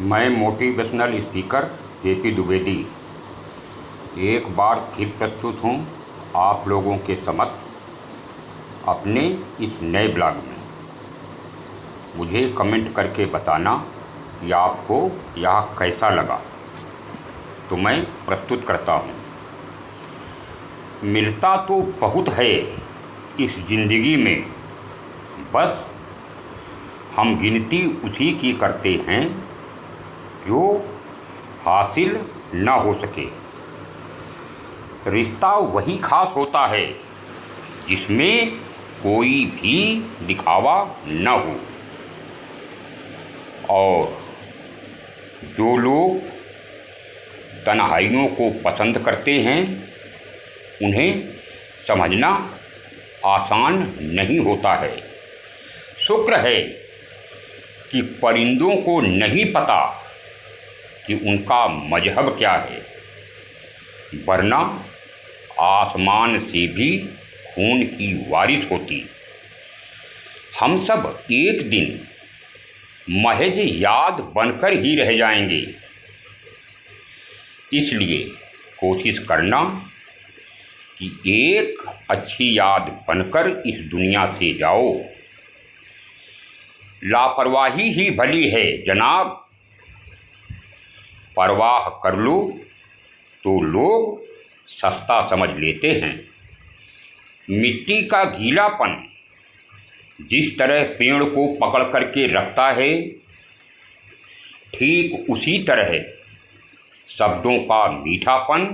मैं motivational speaker JP Dwivedi एक बार फिर प्रस्तुत हूँ आप लोगों के समक्ष अपने इस नए ब्लॉग में। मुझे कमेंट करके बताना कि आपको यह कैसा लगा, तो मैं प्रस्तुत करता हूँ। मिलता तो बहुत है इस ज़िंदगी में, बस हम गिनती उसी की करते हैं जो हासिल न हो सके। रिश्ता वही खास होता है जिसमें कोई भी दिखावा न हो, और जो लोग तन्हाइयों को पसंद करते हैं उन्हें समझना आसान नहीं होता है। शुक्र है कि परिंदों को नहीं पता कि उनका मजहब क्या है, वरना आसमान से भी खून की बारिश होती। हम सब एक दिन महज याद बनकर ही रह जाएंगे, इसलिए कोशिश करना कि एक अच्छी याद बनकर इस दुनिया से जाओ। लापरवाही ही भली है जनाब, परवाह कर लो तो लोग सस्ता समझ लेते हैं। मिट्टी का गीलापन जिस तरह पेड़ को पकड़ करके रखता है, ठीक उसी तरह शब्दों का मीठापन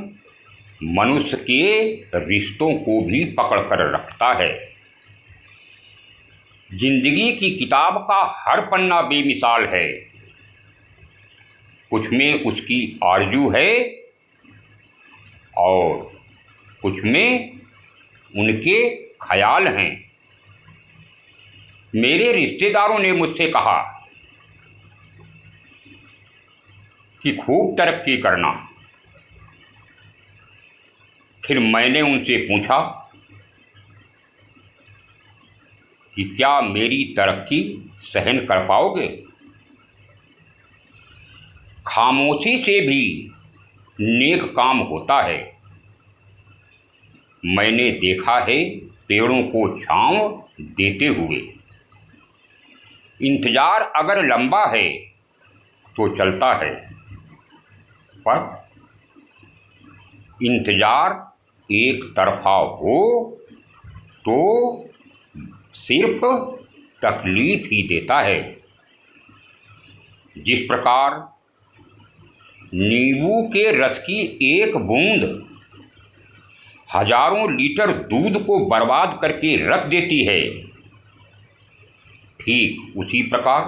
मनुष्य के रिश्तों को भी पकड़ कर रखता है। जिंदगी की किताब का हर पन्ना बेमिसाल है, कुछ में उसकी आरजू है और कुछ में उनके ख्याल हैं। मेरे रिश्तेदारों ने मुझसे कहा कि खूब तरक्की करना। फिर मैंने उनसे पूछा कि क्या मेरी तरक्की सहन कर पाओगे? खामोशी से भी नेक काम होता है। मैंने देखा है पेड़ों को छांव देते हुए। इंतज़ार अगर लंबा है तो चलता है, पर इंतज़ार एक तरफा हो तो सिर्फ तकलीफ ही देता है। जिस प्रकार नींबू के रस की एक बूंद हजारों लीटर दूध को बर्बाद करके रख देती है, ठीक उसी प्रकार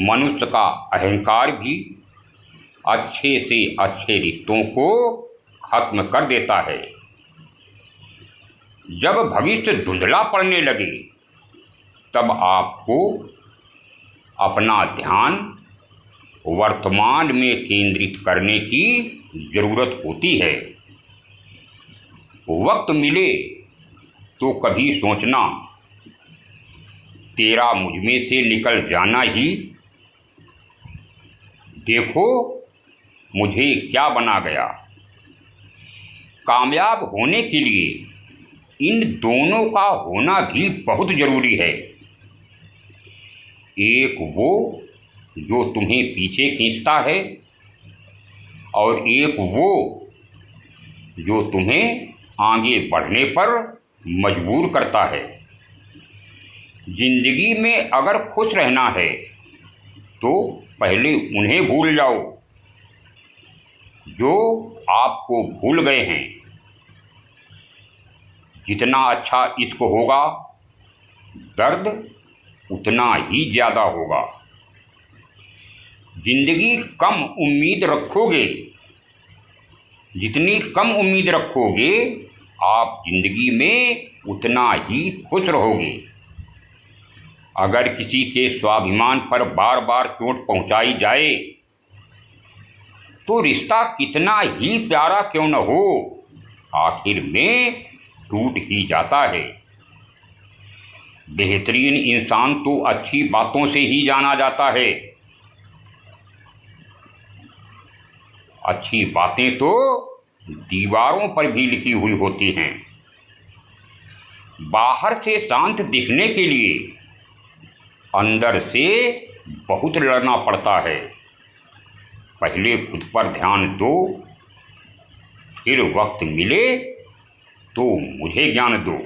मनुष्य का अहंकार भी अच्छे से अच्छे रिश्तों को खत्म कर देता है। जब भविष्य धुंधला पड़ने लगे, तब आपको अपना ध्यान वर्तमान में केंद्रित करने की ज़रूरत होती है। वक्त मिले तो कभी सोचना तेरा मुझमें से निकल जाना ही, देखो मुझे क्या बना गया। कामयाब होने के लिए इन दोनों का होना भी बहुत ज़रूरी है। एक वो जो तुम्हें पीछे खींचता है, और एक वो जो तुम्हें आगे बढ़ने पर मजबूर करता है। जिंदगी में अगर खुश रहना है तो पहले उन्हें भूल जाओ जो आपको भूल गए हैं। जितना अच्छा इश्क होगा, दर्द उतना ही ज़्यादा होगा। जिंदगी कम उम्मीद रखोगे, जितनी कम उम्मीद रखोगे, आप जिंदगी में उतना ही खुश रहोगे। अगर किसी के स्वाभिमान पर बार बार चोट पहुंचाई जाए तो रिश्ता कितना ही प्यारा क्यों न हो, आखिर में टूट ही जाता है। बेहतरीन इंसान तो अच्छी बातों से ही जाना जाता है। अच्छी बातें तो दीवारों पर भी लिखी हुई होती हैं। बाहर से शांत दिखने के लिए अंदर से बहुत लड़ना पड़ता है। पहले खुद पर ध्यान दो, फिर वक्त मिले तो मुझे ज्ञान दो।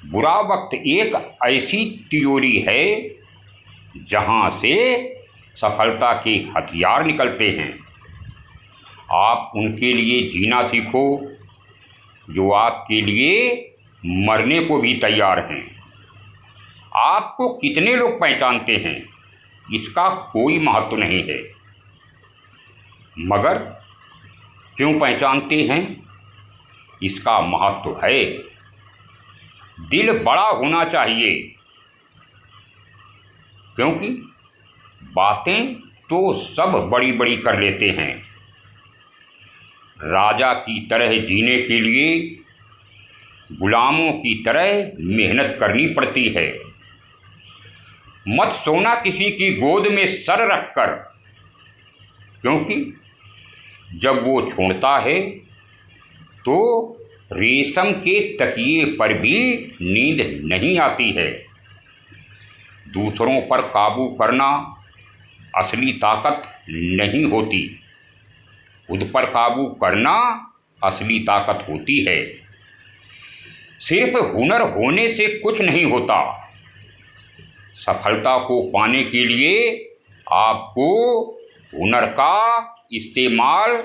बुरा वक्त एक ऐसी तिजोरी है जहाँ से सफलता के हथियार निकलते हैं। आप उनके लिए जीना सीखो जो आपके लिए मरने को भी तैयार हैं। आपको कितने लोग पहचानते हैं इसका कोई महत्व नहीं है, मगर क्यों पहचानते हैं इसका महत्व है। दिल बड़ा होना चाहिए, क्योंकि बातें तो सब बड़ी बड़ी कर लेते हैं। राजा की तरह जीने के लिए गुलामों की तरह मेहनत करनी पड़ती है। मत सोना किसी की गोद में सर रखकर, क्योंकि जब वो छोड़ता है तो रेशम के तकिए पर भी नींद नहीं आती है। दूसरों पर काबू करना असली ताकत नहीं होती, खुद पर काबू करना असली ताकत होती है। सिर्फ हुनर होने से कुछ नहीं होता। सफलता को पाने के लिए आपको हुनर का इस्तेमाल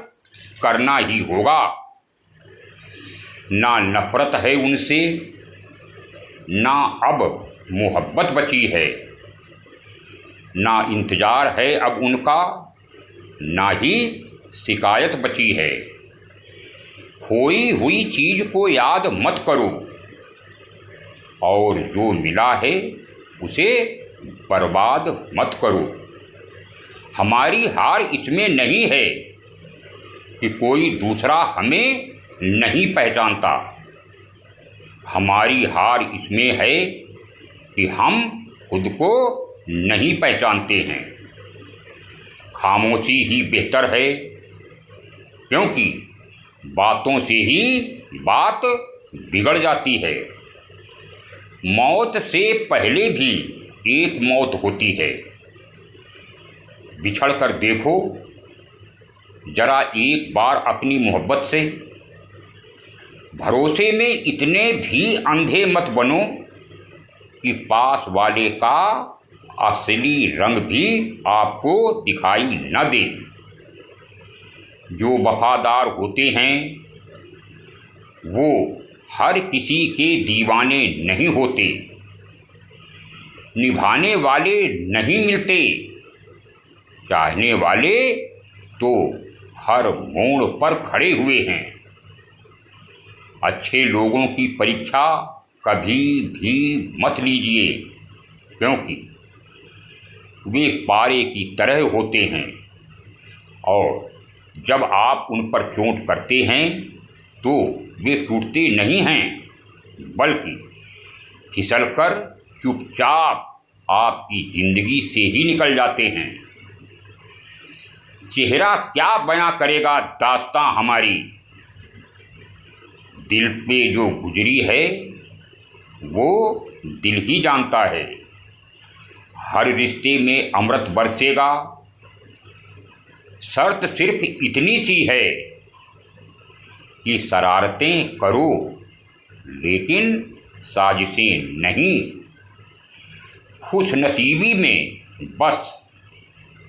करना ही होगा। ना नफ़रत है उनसे, ना अब मोहब्बत बची है, ना इंतज़ार है अब उनका, ना ही शिकायत बची है। खोई हुई चीज़ को याद मत करो और जो मिला है उसे बर्बाद मत करो। हमारी हार इसमें नहीं है कि कोई दूसरा हमें नहीं पहचानता। हमारी हार इसमें है कि हम खुद को नहीं पहचानते हैं। खामोशी ही बेहतर है, क्योंकि बातों से ही बात बिगड़ जाती है। मौत से पहले भी एक मौत होती है। बिछड़ कर देखो जरा एक बार अपनी मोहब्बत से। भरोसे में इतने भी अंधे मत बनो कि पास वाले का असली रंग भी आपको दिखाई न दे। जो वफादार होते हैं वो हर किसी के दीवाने नहीं होते। निभाने वाले नहीं मिलते, चाहने वाले तो हर मोड़ पर खड़े हुए हैं। अच्छे लोगों की परीक्षा कभी भी मत लीजिए, क्योंकि वे पारे की तरह होते हैं और जब आप उन पर चोट करते हैं तो वे टूटते नहीं हैं, बल्कि फिसलकर चुपचाप आपकी ज़िंदगी से ही निकल जाते हैं। चेहरा क्या बयां करेगा दास्तां हमारी, दिल पे जो गुजरी है वो दिल ही जानता है। हर रिश्ते में अमृत बरसेगा, शर्त सिर्फ इतनी सी है कि शरारतें करो लेकिन साजिशें नहीं। खुशनसीबी में बस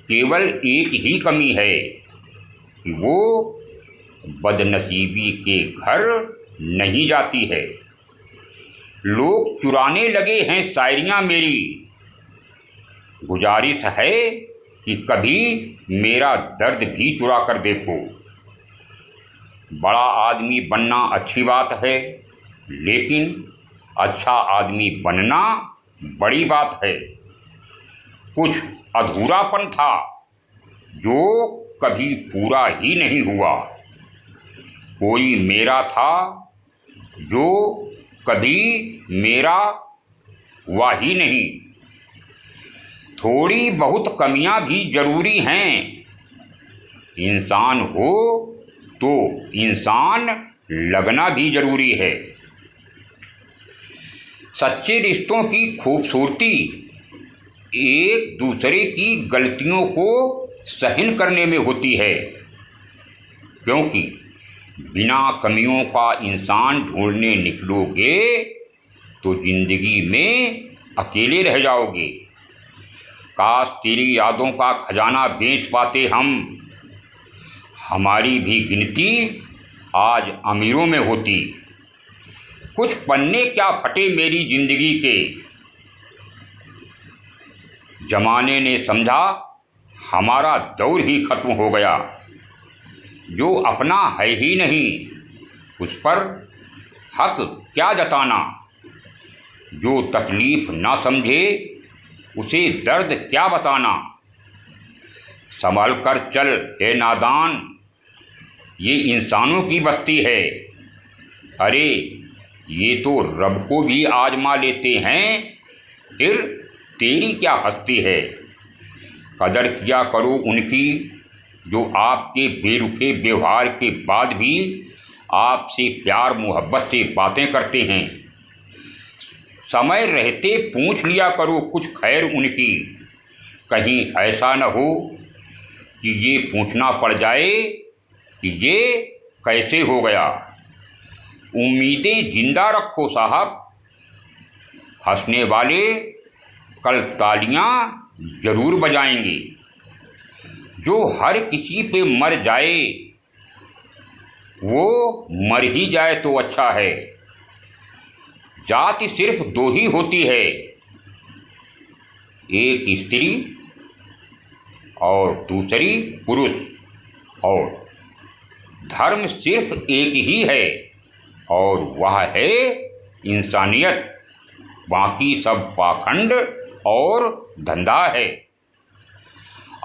केवल एक ही कमी है कि वो बदनसीबी के घर नहीं जाती है। लोग चुराने लगे हैं शायरियाँ मेरी, गुजारिश है कि कभी मेरा दर्द भी चुरा कर देखो। बड़ा आदमी बनना अच्छी बात है, लेकिन अच्छा आदमी बनना बड़ी बात है। कुछ अधूरापन था जो कभी पूरा ही नहीं हुआ। कोई मेरा था जो कभी मेरा हुआ ही नहीं। थोड़ी बहुत कमियां भी ज़रूरी हैं, इंसान हो तो इंसान लगना भी जरूरी है। सच्चे रिश्तों की खूबसूरती एक दूसरे की गलतियों को सहन करने में होती है, क्योंकि बिना कमियों का इंसान ढूंढने निकलोगे तो जिंदगी में अकेले रह जाओगे। काश तेरी यादों का खजाना बेच पाते हम, हमारी भी गिनती आज अमीरों में होती। कुछ पन्ने क्या फटे मेरी जिंदगी के, जमाने ने समझा हमारा दौर ही खत्म हो गया। जो अपना है ही नहीं उस पर हक क्या जताना, जो तकलीफ ना समझे उसे दर्द क्या बताना। संभल कर चल हे नादान, ये इंसानों की बस्ती है। अरे ये तो रब को भी आजमा लेते हैं, फिर तेरी क्या हस्ती है। कदर किया करो उनकी जो आपके बेरुखे व्यवहार के बाद भी आपसे प्यार मोहब्बत से बातें करते हैं। समय रहते पूछ लिया करो कुछ खैर उनकी, कहीं ऐसा न हो कि ये पूछना पड़ जाए कि ये कैसे हो गया। उम्मीदें जिंदा रखो साहब, हंसने वाले कल तालियां जरूर बजाएंगे। जो हर किसी पे मर जाए वो मर ही जाए तो अच्छा है। जाति सिर्फ दो ही होती है, एक स्त्री और दूसरी पुरुष, और धर्म सिर्फ एक ही है और वह है इंसानियत। बाकी सब पाखंड और धंधा है।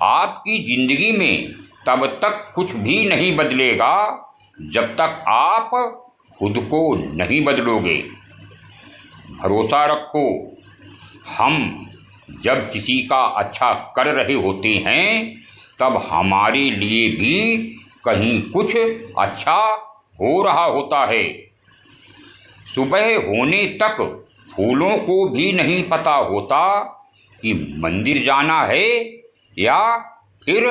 आपकी ज़िंदगी में तब तक कुछ भी नहीं बदलेगा जब तक आप खुद को नहीं बदलोगे। भरोसा रखो, हम जब किसी का अच्छा कर रहे होते हैं तब हमारे लिए भी कहीं कुछ अच्छा हो रहा होता है। सुबह होने तक फूलों को भी नहीं पता होता कि मंदिर जाना है या फिर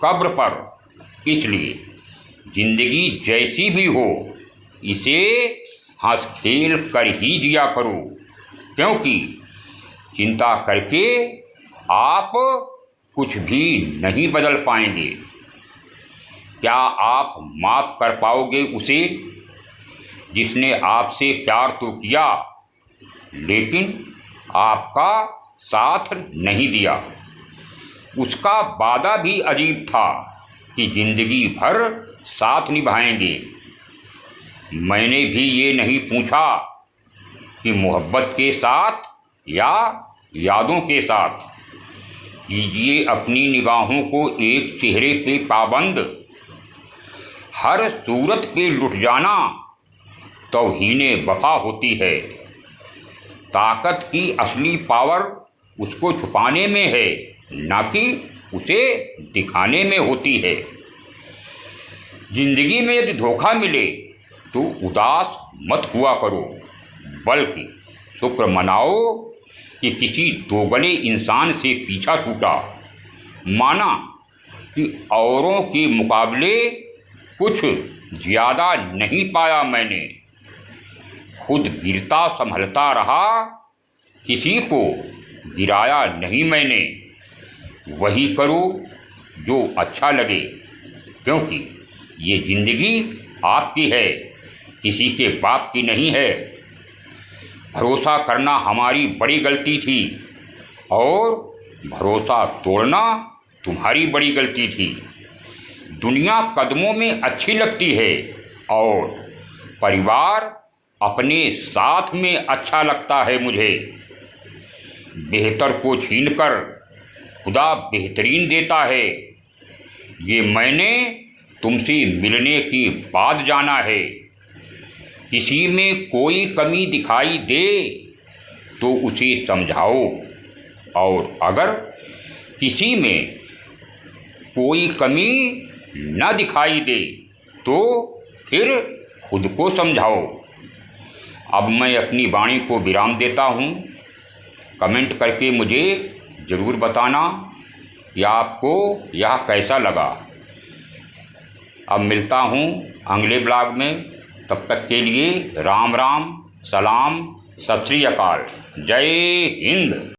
कब्र पर। इसलिए जिंदगी जैसी भी हो इसे हंस खेल कर ही जिया करो, क्योंकि चिंता करके आप कुछ भी नहीं बदल पाएंगे। क्या आप माफ़ कर पाओगे उसे जिसने आपसे प्यार तो किया लेकिन आपका साथ नहीं दिया। उसका वादा भी अजीब था कि ज़िंदगी भर साथ निभाएंगे। मैंने भी ये नहीं पूछा कि मोहब्बत के साथ या यादों के साथ। कीजिए अपनी निगाहों को एक चेहरे पे पाबंद, हर सूरत पे लुट जाना तौहीने वफा होती है। ताकत की असली पावर उसको छुपाने में है, ना कि उसे दिखाने में होती है। जिंदगी में यदि धोखा मिले तो उदास मत हुआ करो, बल्कि शुक्र मनाओ कि किसी दोगले इंसान से पीछा छूटा। माना कि औरों के मुकाबले कुछ ज़्यादा नहीं पाया मैंने। खुद गिरता संभलता रहा, किसी को गिराया नहीं मैंने। वही करो जो अच्छा लगे, क्योंकि ये ज़िंदगी आपकी है, किसी के बाप की नहीं है। भरोसा करना हमारी बड़ी गलती थी और भरोसा तोड़ना तुम्हारी बड़ी गलती थी। दुनिया कदमों में अच्छी लगती है और परिवार अपने साथ में अच्छा लगता है मुझे। बेहतर को छीनकर खुदा बेहतरीन देता है, ये मैंने तुमसे मिलने के बाद जाना है। किसी में कोई कमी दिखाई दे तो उसे समझाओ, और अगर किसी में कोई कमी न दिखाई दे तो फिर खुद को समझाओ। अब मैं अपनी वाणी को विराम देता हूँ। कमेंट करके मुझे ज़रूर बताना कि आपको यह कैसा लगा। अब मिलता हूँ अगले ब्लॉग में। तब तक के लिए राम राम, सलाम, सत श्री अकाल, जय हिंद।